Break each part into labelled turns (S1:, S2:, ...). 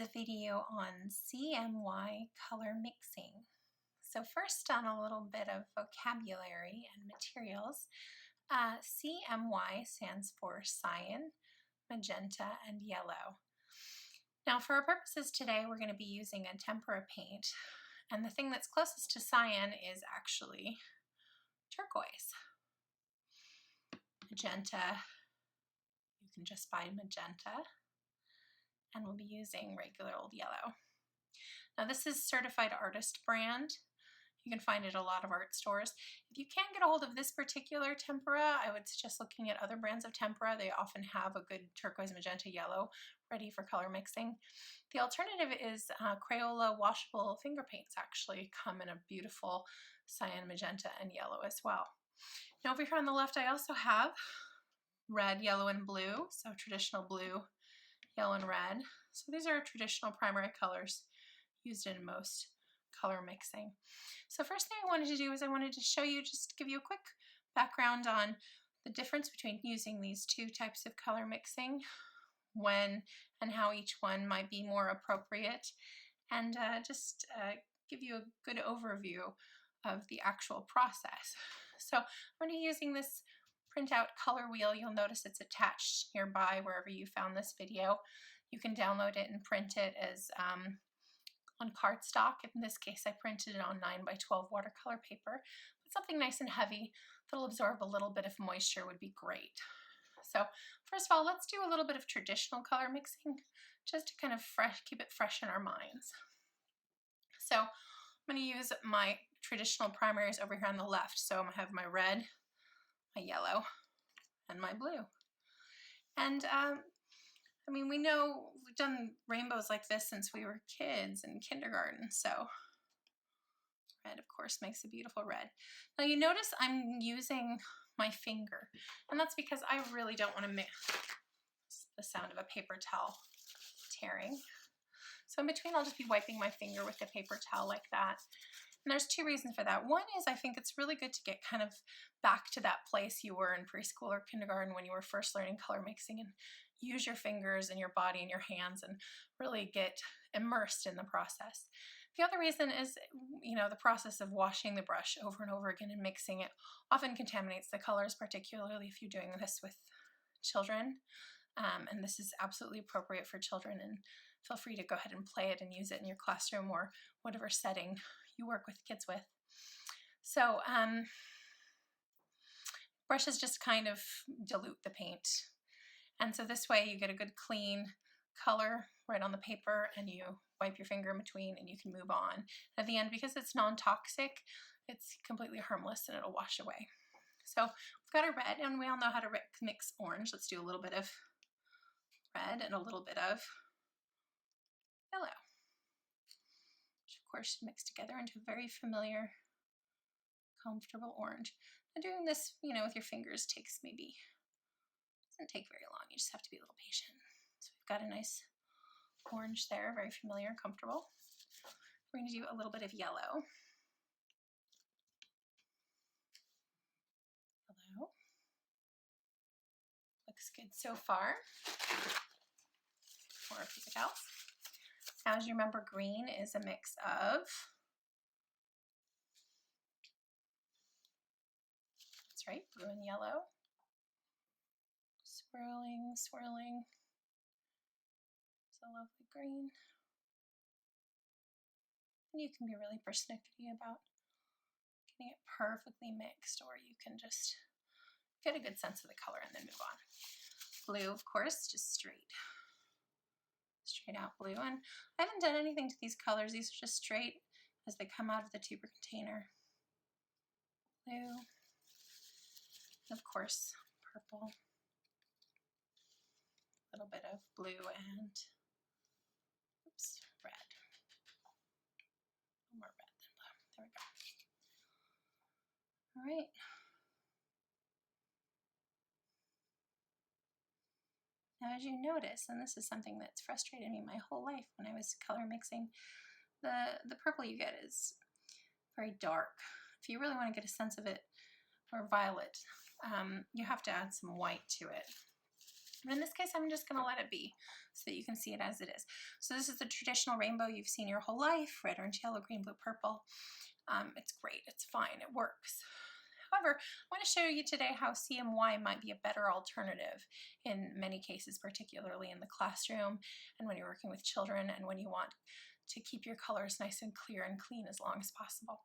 S1: a video on CMY color mixing. So first, on a little bit of vocabulary and materials, CMY stands for cyan, magenta, and yellow. Now for our purposes today, we're going to be using a tempera paint, and the thing that's closest to cyan is actually turquoise. Magenta, you can just buy magenta, and we'll be using regular old yellow. Now this is certified artist brand. You can find it at a lot of art stores. If you can't get a hold of this particular tempera, I would suggest looking at other brands of tempera. They often have a good turquoise, magenta, yellow ready for color mixing. The alternative is Crayola washable finger paints actually come in a beautiful cyan, magenta, and yellow as well. Now over here on the left, I also have red, yellow, and blue. So traditional blue, yellow, and red. So these are traditional primary colors used in most color mixing. So first thing I wanted to do is I wanted to show you, just give you a quick background on the difference between using these two types of color mixing, when and how each one might be more appropriate, and just give you a good overview of the actual process. So I'm going to be using this printout color wheel. You'll notice it's attached nearby wherever you found this video. You can download it and print it as on cardstock. In this case, I printed it on 9x12 watercolor paper. But something nice and heavy that'll absorb a little bit of moisture would be great. So first of all, let's do a little bit of traditional color mixing, just to kind of keep it fresh in our minds. So I'm going to use my traditional primaries over here on the left. So I'm going to have my red, my yellow, and my blue. And I mean, we know we've done rainbows like this since we were kids in kindergarten, so red, of course, makes a beautiful red. Now you notice I'm using my finger, and that's because I really don't want to mix the sound of a paper towel tearing. So in between, I'll just be wiping my finger with a paper towel like that. And there's two reasons for that. One is I think it's really good to get kind of back to that place you were in preschool or kindergarten when you were first learning color mixing, and use your fingers and your body and your hands and really get immersed in the process. The other reason is, you know, the process of washing the brush over and over again and mixing it often contaminates the colors, particularly if you're doing this with children. And this is absolutely appropriate for children, and feel free to go ahead and play it and use it in your classroom or whatever setting you work with kids with. So brushes just kind of dilute the paint. And so this way you get a good clean color right on the paper, and you wipe your finger in between and you can move on. At the end, because it's non-toxic, it's completely harmless and it'll wash away. So we've got our red, and we all know how to mix orange. Let's do a little bit of red and a little bit of yellow, which of course should mix together into a very familiar, comfortable orange. And doing this, you know, with your fingers doesn't take very long. You just have to be a little patient. So we've got a nice orange there, very familiar and comfortable. We're going to do a little bit of yellow. Hello. Looks good so far. More physicals. Now, as you remember, green is a mix of, that's right, blue and yellow. Swirling, swirling. It's a lovely green. And you can be really persnickety about getting it perfectly mixed, or you can just get a good sense of the color and then move on. Blue, of course, just straight out blue. And I haven't done anything to these colors. These are just straight as they come out of the tuber container. Blue, and of course, purple. A little bit of blue and, oops, red. More red than blue. There we go. All right. Now, as you notice, and this is something that's frustrated me my whole life when I was color mixing, the purple you get is very dark. If you really want to get a sense of it, or violet, you have to add some white to it. But in this case, I'm just going to let it be so that you can see it as it is. So this is the traditional rainbow you've seen your whole life, red, orange, yellow, green, blue, purple. It's great, it's fine, it works. However, I want to show you today how CMY might be a better alternative in many cases, particularly in the classroom and when you're working with children and when you want to keep your colors nice and clear and clean as long as possible.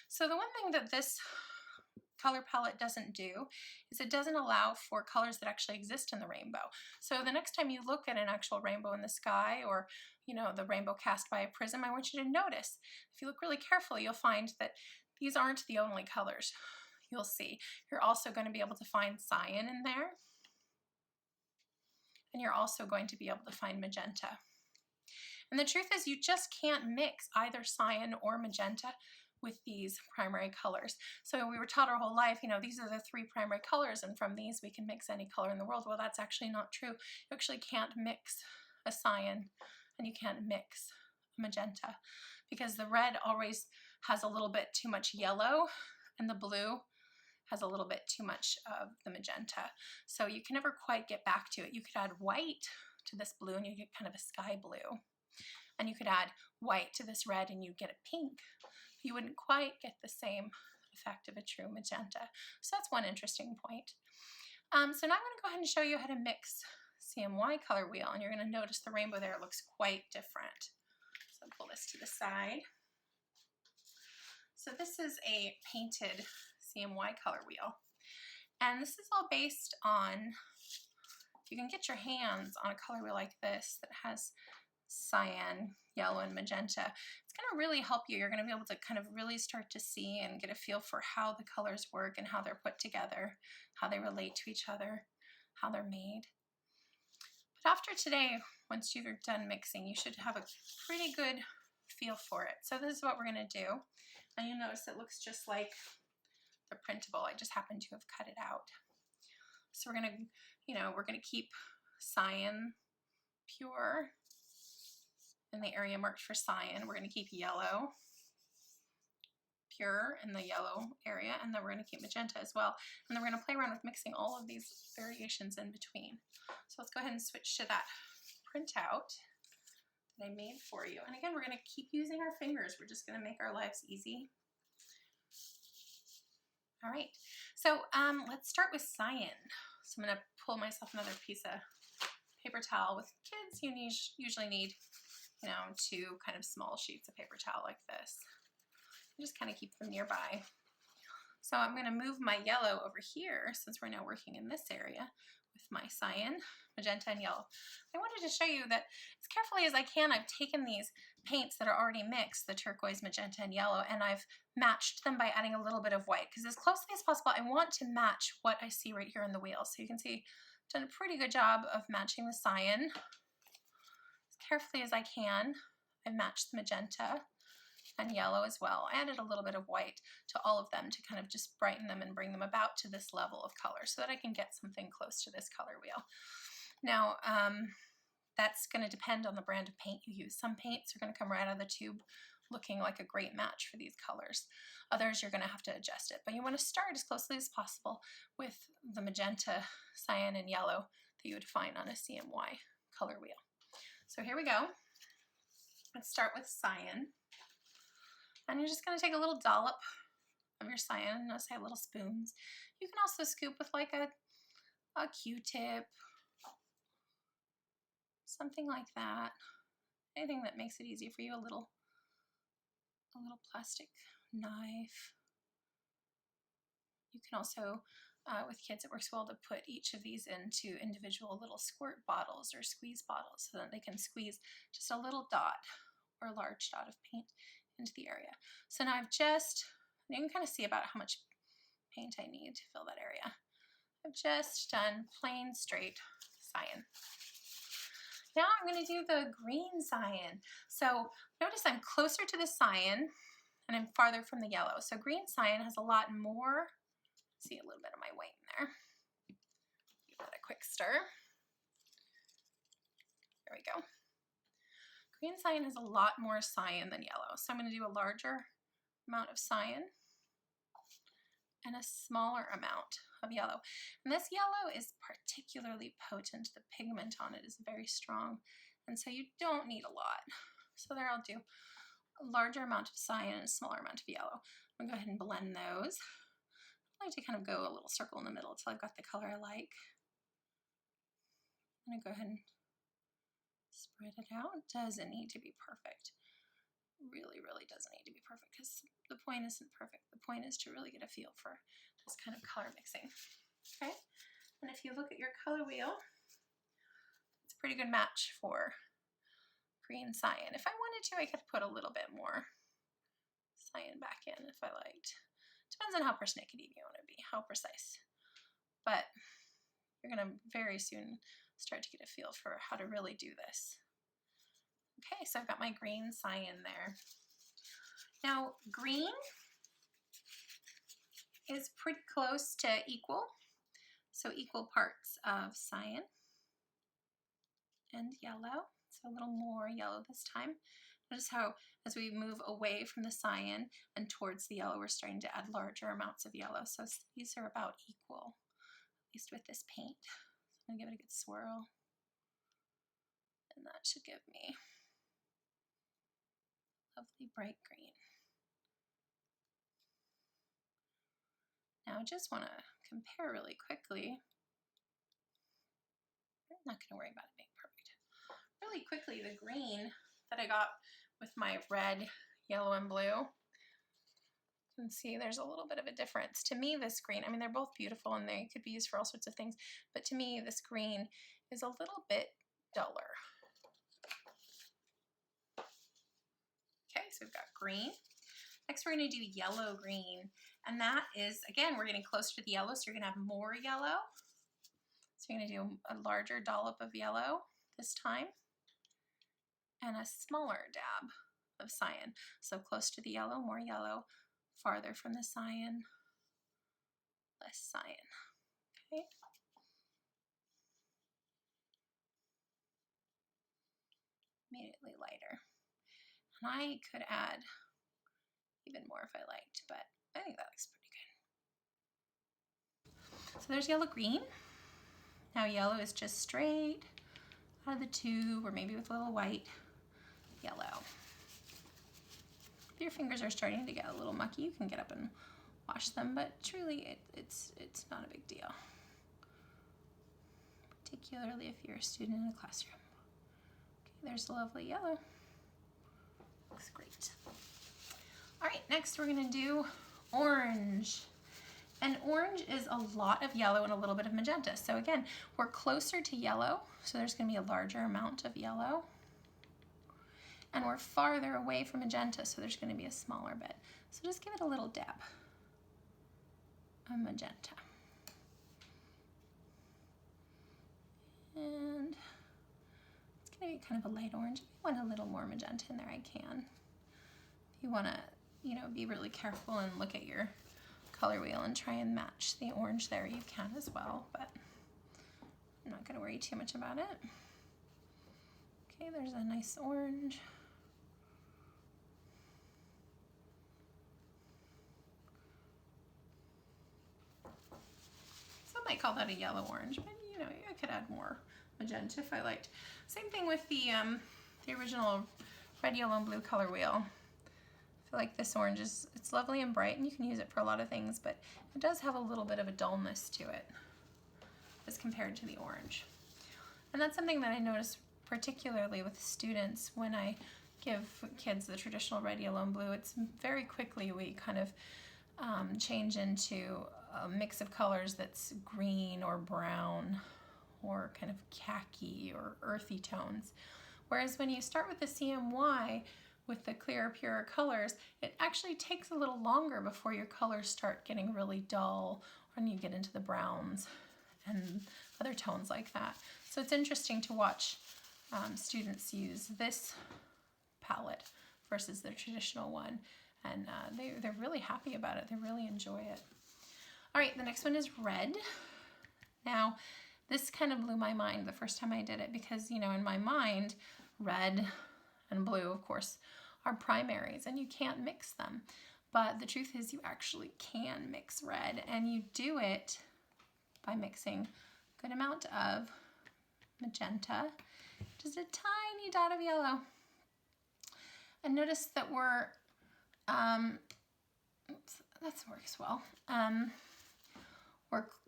S1: So the one thing that this color palette doesn't do is it doesn't allow for colors that actually exist in the rainbow. So the next time you look at an actual rainbow in the sky, or the rainbow cast by a prism, I want you to notice, if you look really carefully, you'll find that these aren't the only colors you'll see. You're also going to be able to find cyan in there, and you're also going to be able to find magenta. And the truth is, you just can't mix either cyan or magenta with these primary colors. So we were taught our whole life, these are the 3 primary colors, and from these we can mix any color in the world. Well, that's actually not true. You actually can't mix a cyan and you can't mix a magenta, because the red always has a little bit too much yellow and the blue has a little bit too much of the magenta. So you can never quite get back to it. You could add white to this blue and you get kind of a sky blue. And you could add white to this red and you get a pink. You wouldn't quite get the same effect of a true magenta. So that's one interesting point. So now I'm going to go ahead and show you how to mix CMY color wheel, and you're going to notice the rainbow there looks quite different. So pull this to the side. So this is a painted CMY color wheel, and this is all based on, if you can get your hands on a color wheel like this that has cyan, yellow, and magenta, it's going to really help you. You're going to be able to kind of really start to see and get a feel for how the colors work and how they're put together, how they relate to each other, how they're made. But after today, once you're done mixing, you should have a pretty good feel for it. So this is what we're going to do. And you'll notice it looks just like the printable. I just happen to have cut it out. So we're going to keep cyan pure in the area marked for cyan. We're going to keep yellow pure in the yellow area, and then we're going to keep magenta as well. And then we're going to play around with mixing all of these variations in between. So let's go ahead and switch to that printout that I made for you. And again, we're going to keep using our fingers. We're just going to make our lives easy. All right, so let's start with cyan. So I'm going to pull myself another piece of paper towel. With kids, you usually need 2 kind of small sheets of paper towel like this. You just kind of keep them nearby. So I'm going to move my yellow over here, since we're now working in this area with my cyan, magenta, and yellow. I wanted to show you that as carefully as I can, I've taken these paints that are already mixed, the turquoise, magenta, and yellow, and I've matched them by adding a little bit of white, because as closely as possible, I want to match what I see right here in the wheel. So you can see I've done a pretty good job of matching the cyan. As carefully as I can, I've matched the magenta and yellow as well. I added a little bit of white to all of them to kind of just brighten them and bring them about to this level of color so that I can get something close to this color wheel. Now, that's going to depend on the brand of paint you use. Some paints are going to come right out of the tube looking like a great match for these colors. Others, you're going to have to adjust it. But you want to start as closely as possible with the magenta, cyan, and yellow that you would find on a CMY color wheel. So here we go. Let's start with cyan. And you're just going to take a little dollop of your cyan. Notice I have little spoons. You can also scoop with like a Q-tip, something like that. Anything that makes it easy for you. A little plastic knife. You can also, with kids, it works well to put each of these into individual little squirt bottles or squeeze bottles so that they can squeeze just a little dot or a large dot of paint into the area. So now you can kind of see about how much paint I need to fill that area. I've just done plain straight cyan. Now I'm going to do the green cyan. So notice I'm closer to the cyan and I'm farther from the yellow. So green cyan has a lot more, see a little bit of my white in there. Give that a quick stir. There we go. Green cyan has a lot more cyan than yellow. So I'm going to do a larger amount of cyan and a smaller amount of yellow. And this yellow is particularly potent. The pigment on it is very strong, and so you don't need a lot. So there I'll do a larger amount of cyan and a smaller amount of yellow. I'm gonna go ahead and blend those. I like to kind of go a little circle in the middle until I've got the color I like. I'm gonna go ahead and spread it out. It doesn't need to be perfect. Really, really doesn't need to be perfect because the point isn't perfect. The point is to really get a feel for this kind of color mixing. Okay, and if you look at your color wheel, it's a pretty good match for green cyan. If I wanted to, I could put a little bit more cyan back in if I liked. Depends on how persnickety you want to be, how precise. But you're going to very soon start to get a feel for how to really do this. Okay, so I've got my green cyan there. Now, green is pretty close to equal. So equal parts of cyan and yellow. So a little more yellow this time. Notice how as we move away from the cyan and towards the yellow, we're starting to add larger amounts of yellow. So these are about equal, at least with this paint. So I'm gonna give it a good swirl. And that should give me lovely bright green. Now I just want to compare really quickly. I'm not going to worry about it being perfect. Really quickly, the green that I got with my red, yellow, and blue. You can see there's a little bit of a difference. To me, this green, I mean, they're both beautiful and they could be used for all sorts of things, but to me, this green is a little bit duller. Okay, so we've got green. Next, we're going to do yellow green, and that is, again, we're getting closer to the yellow, so you're going to have more yellow. So you're going to do a larger dollop of yellow this time, and a smaller dab of cyan. So close to the yellow, more yellow, farther from the cyan, less cyan. Okay. Immediately lighter. And I could add even more if I liked, but I think that looks pretty good. So there's yellow green. Now yellow is just straight out of the tube, or maybe with a little white yellow. If your fingers are starting to get a little mucky, you can get up and wash them, but truly it's not a big deal, particularly if you're a student in a classroom. Okay, there's a lovely yellow. Looks great. All right, next we're gonna do orange. And orange is a lot of yellow and a little bit of magenta. So again, we're closer to yellow, so there's gonna be a larger amount of yellow. And we're farther away from magenta, so there's gonna be a smaller bit. So just give it a little dab of magenta. And it's gonna be kind of a light orange. If you want a little more magenta in there, I can. If you wanna, be really careful and look at your color wheel and try and match the orange there, you can as well, but I'm not gonna worry too much about it. Okay, there's a nice orange. Some might call that a yellow orange, but I could add more magenta if I liked. Same thing with the original red, yellow, and blue color wheel. I feel like this orange it's lovely and bright, and you can use it for a lot of things, but it does have a little bit of a dullness to it as compared to the orange. And that's something that I notice particularly with students when I give kids the traditional red, yellow, and blue. It's very quickly we kind of change into a mix of colors that's green or brown or kind of khaki or earthy tones. Whereas when you start with the CMY with the clearer, purer colors, it actually takes a little longer before your colors start getting really dull when you get into the browns and other tones like that. So it's interesting to watch students use this palette versus their traditional one, and they're really happy about it. They really enjoy it. All right, the next one is red. Now, this kind of blew my mind the first time I did it because, in my mind, red and blue, of course, are primaries, and you can't mix them. But the truth is you actually can mix red, and you do it by mixing a good amount of magenta, just a tiny dot of yellow. And notice that that works well.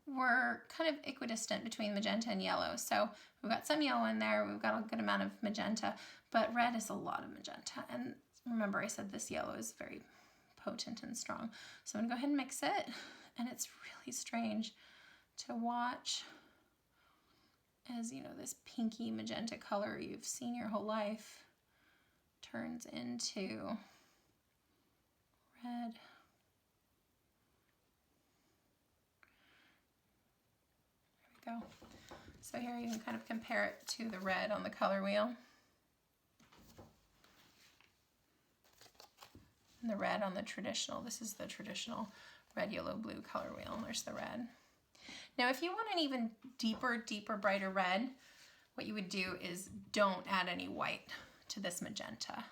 S1: We're kind of equidistant between magenta and yellow. So we've got some yellow in there, we've got a good amount of magenta, but red is a lot of magenta. And remember I said this yellow is very potent and strong. So I'm gonna go ahead and mix it, and it's really strange to watch as, you know, this pinky magenta color you've seen your whole life turns into red. There we go. So here you can kind of compare it to the red on the color wheel. And the red on the traditional, this is the traditional red, yellow, blue color wheel. There's the red. Now if you want an even deeper, brighter red, what you would do is don't add any white to this magenta.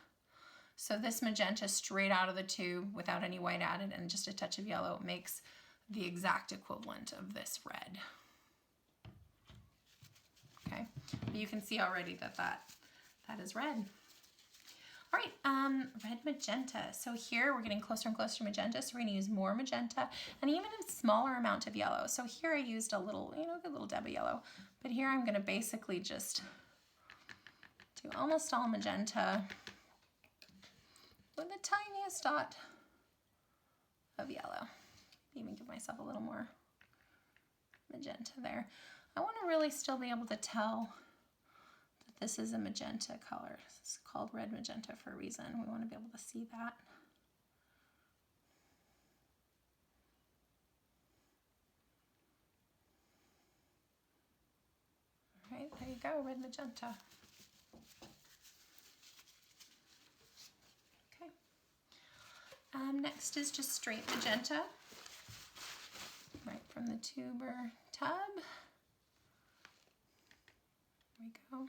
S1: So this magenta straight out of the tube without any white added and just a touch of yellow makes the exact equivalent of this red. Okay, but you can see already that is red. All right, red magenta. So here we're getting closer and closer to magenta, so we're gonna use more magenta and even a smaller amount of yellow. So here I used a little, you know, a little dab of yellow, but here I'm gonna basically just do almost all magenta with the tiniest dot of yellow. Even give myself a little more magenta there. I want to really still be able to tell that this is a magenta color. This is called red magenta for a reason. We want to be able to see that. All right, there you go, red magenta. Next is just straight magenta, right from the tuber tub. There we go.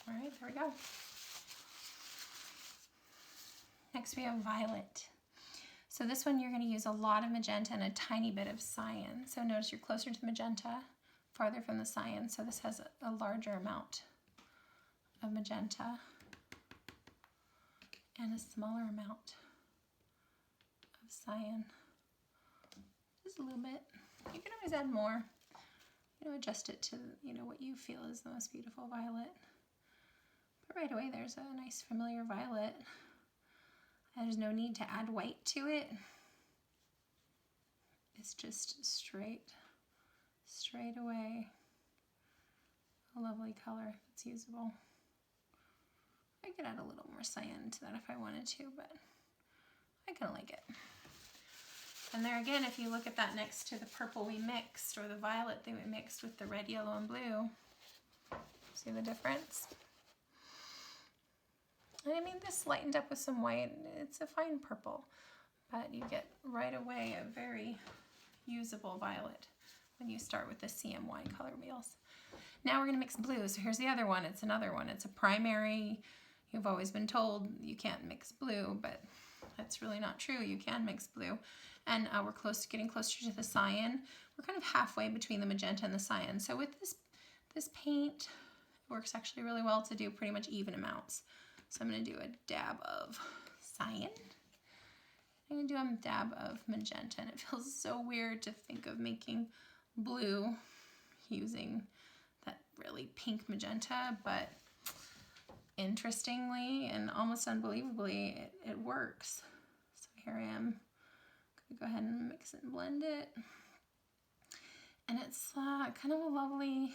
S1: All right, there we go. Next we have violet. So this one you're going to use a lot of magenta and a tiny bit of cyan. So notice you're closer to the magenta, farther from the cyan. So this has a larger amount of magenta and a smaller amount of cyan. Just a little bit. You can always add more. You know, adjust it to, you know, what you feel is the most beautiful violet. But right away there's a nice familiar violet. There's no need to add white to it. It's just straight away a lovely color that's usable. I could add a little more cyan to that if I wanted to, but I kind of like it. And there again, if you look at that next to the purple we mixed, or the violet that we mixed with the red, yellow, and blue, see the difference? And I mean, this lightened up with some white. It's a fine purple, but you get right away a very usable violet when you start with the CMY color wheels. Now we're going to mix blue. So here's the other one. It's another one. It's a primary. You've always been told you can't mix blue, but that's really not true. You can mix blue. And we're getting closer to the cyan. We're kind of halfway between the magenta and the cyan. So with this paint, it works actually really well to do pretty much even amounts. So I'm going to do a dab of cyan. I'm going to do a dab of magenta. And it feels so weird to think of making blue using that really pink magenta, but interestingly and almost unbelievably, it works. So here I am. I'm going to go ahead and mix it and blend it. And it's kind of a lovely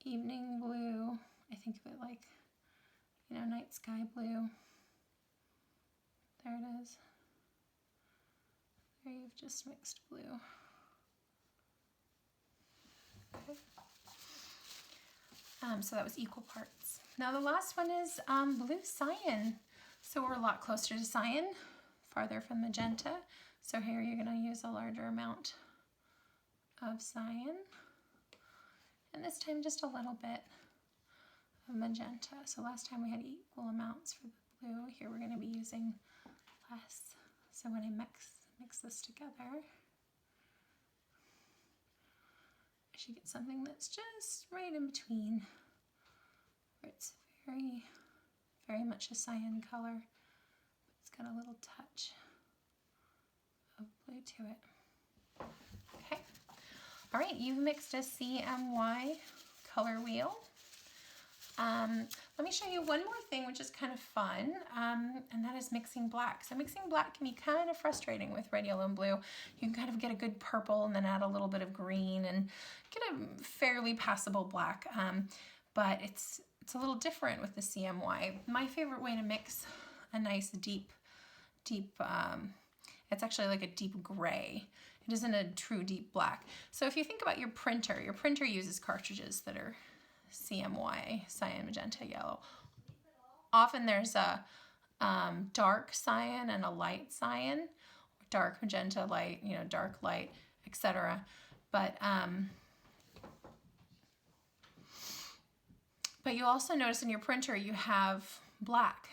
S1: evening blue. I think of it like, you know, night sky blue. There it is. There you've just mixed blue. Okay. So that was equal parts. Now the last one is blue cyan. So we're a lot closer to cyan, farther from magenta. So here you're going to use a larger amount of cyan, and this time just a little bit of magenta. So last time we had equal amounts for the blue. Here we're going to be using less. So when I mix this together, I should get something that's just right in between, where it's very, very much a cyan color, but it's got a little touch of blue to it. Okay. All right, you've mixed a CMY color wheel. Let me show you one more thing, which is kind of fun, and that is mixing black. So mixing black can be kind of frustrating with red, yellow, and blue. You can kind of get a good purple and then add a little bit of green and get a fairly passable black, but it's a little different with the CMY. My favorite way to mix a nice deep, it's actually like a deep gray. It isn't a true deep black. So if you think about your printer uses cartridges that are CMY, cyan, magenta, yellow. Often there's a dark cyan and a light cyan, dark magenta, light, dark light, etc. But you also notice in your printer you have black,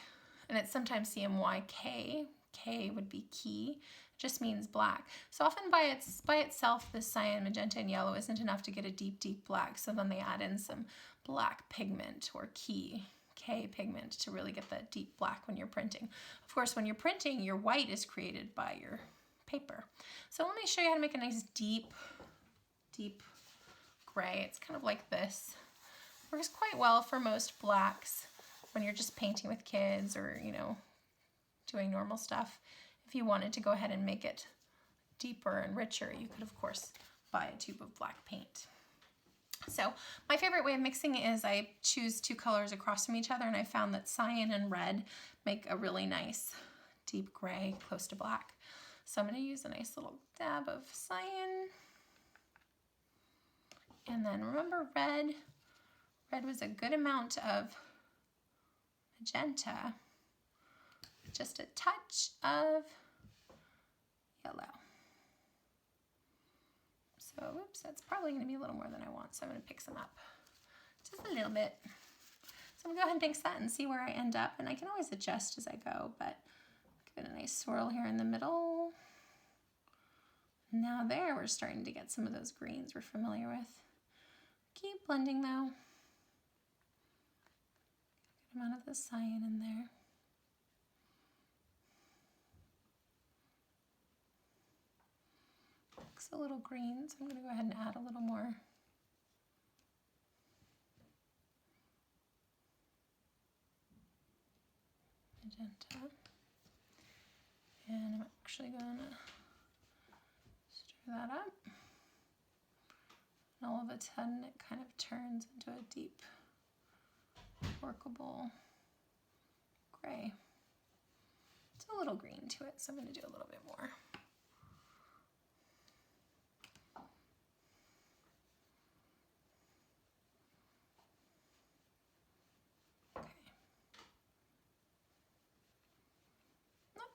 S1: and it's sometimes CMYK. K would be key. Just means black. So often by itself, this cyan, magenta, and yellow isn't enough to get a deep, deep black. So then they add in some black pigment or K pigment to really get that deep black when you're printing. Of course, when you're printing, your white is created by your paper. So let me show you how to make a nice deep, deep gray. It's kind of like this. Works quite well for most blacks when you're just painting with kids or, doing normal stuff. If you wanted to go ahead and make it deeper and richer, you could, of course, buy a tube of black paint. So my favorite way of mixing is I choose two colors across from each other, and I found that cyan and red make a really nice deep gray close to black. So I'm going to use a nice little dab of cyan. And then remember, red was a good amount of magenta, just a touch of yellow. So, oops, that's probably going to be a little more than I want, so I'm going to pick some up just a little bit. So I'm going to go ahead and mix that and see where I end up, and I can always adjust as I go, but give it a nice swirl here in the middle. Now there, we're starting to get some of those greens we're familiar with. Keep blending though. Good amount of the cyan in there. Looks a little green, so I'm going to go ahead and add a little more. Magenta. And I'm actually going to stir that up. And all of a sudden it kind of turns into a deep, workable gray. It's a little green to it, so I'm going to do a little bit more.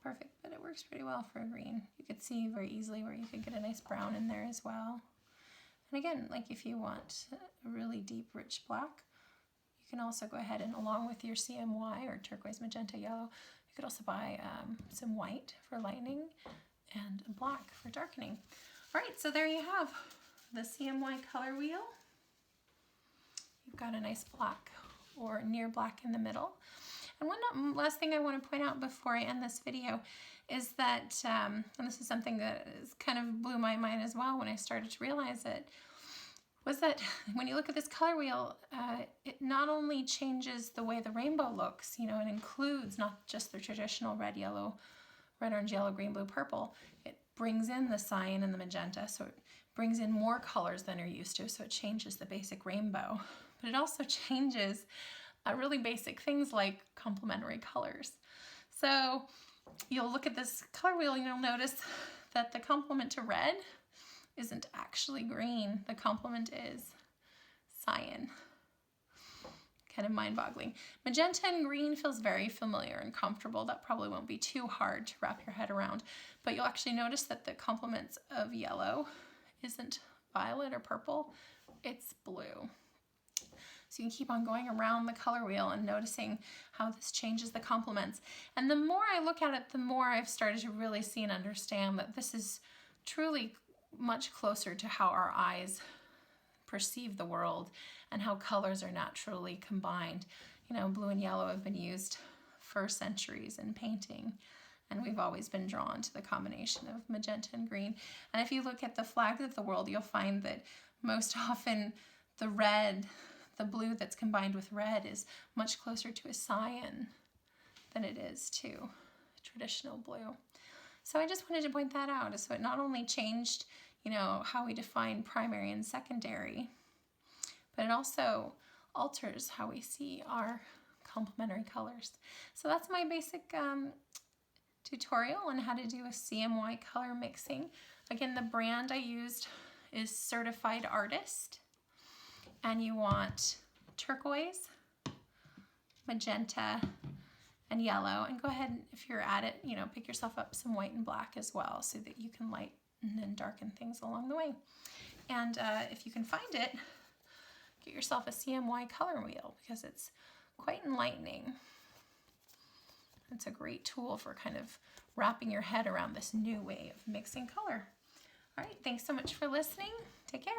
S1: Perfect, but it works pretty well for a green. You could see very easily where you could get a nice brown in there as well. And again, like if you want a really deep, rich black, you can also go ahead and along with your CMY or turquoise, magenta, yellow, you could also buy some white for lightening and black for darkening. All right, so there you have the CMY color wheel. You've got a nice black or near black in the middle. And one last thing I want to point out before I end this video is that, and this is something that kind of blew my mind as well when I started to realize it, was that when you look at this color wheel, it not only changes the way the rainbow looks, it includes not just the traditional red, orange, yellow, green, blue, purple. It brings in the cyan and the magenta, so it brings in more colors than you're used to, so it changes the basic rainbow. But it also changes really basic things like complementary colors. So you'll look at this color wheel and you'll notice that the complement to red isn't actually green. The complement is cyan. Kind of mind-boggling. Magenta and green feels very familiar and comfortable. That probably won't be too hard to wrap your head around. But you'll actually notice that the complements of yellow isn't violet or purple, it's blue. So you can keep on going around the color wheel and noticing how this changes the complements. And the more I look at it, the more I've started to really see and understand that this is truly much closer to how our eyes perceive the world and how colors are naturally combined. You know, blue and yellow have been used for centuries in painting, and we've always been drawn to the combination of magenta and green. And if you look at the flags of the world, you'll find that most often the red, the blue that's combined with red, is much closer to a cyan than it is to traditional blue. So I just wanted to point that out. So it not only changed, you know, how we define primary and secondary, but it also alters how we see our complementary colors. So that's my basic tutorial on how to do a CMY color mixing. Again, the brand I used is Certified Artist, and you want turquoise, magenta, and yellow. And go ahead, if you're at it, you know, pick yourself up some white and black as well, so that you can lighten and darken things along the way. And if you can find it, get yourself a CMY color wheel, because it's quite enlightening. It's a great tool for kind of wrapping your head around this new way of mixing color. All right, thanks so much for listening. Take care.